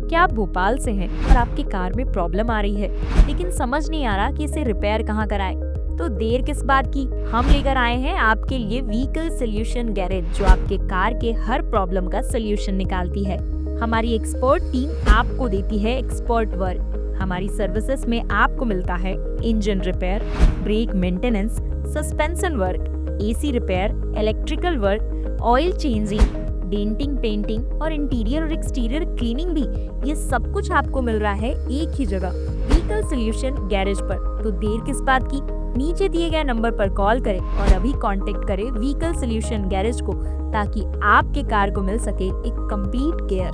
क्या आप भोपाल से हैं और आपकी कार में प्रॉब्लम आ रही है लेकिन समझ नहीं आ रहा कि इसे रिपेयर कहाँ कराएं? तो देर किस बात की, हम लेकर आए हैं आपके लिए व्हीकल सोल्यूशन गैरेज, जो आपके कार के हर प्रॉब्लम का सोल्यूशन निकालती है। हमारी एक्सपर्ट टीम आपको देती है एक्सपर्ट वर्क। हमारी सर्विसेज में आपको मिलता है engine repair, brake maintenance, suspension work, AC repair, electrical work, oil changing, denting, painting और इंटीरियर और एक्सटीरियर क्लीनिंग भी। ये सब कुछ आपको मिल रहा है एक ही जगह, व्हीकल सोल्यूशन गैरेज पर। तो देर किस बात की, नीचे दिए गए नंबर पर कॉल करें और अभी कांटेक्ट करें व्हीकल सोल्यूशन गैरेज को, ताकि आपके कार को मिल सके एक कंप्लीट केयर।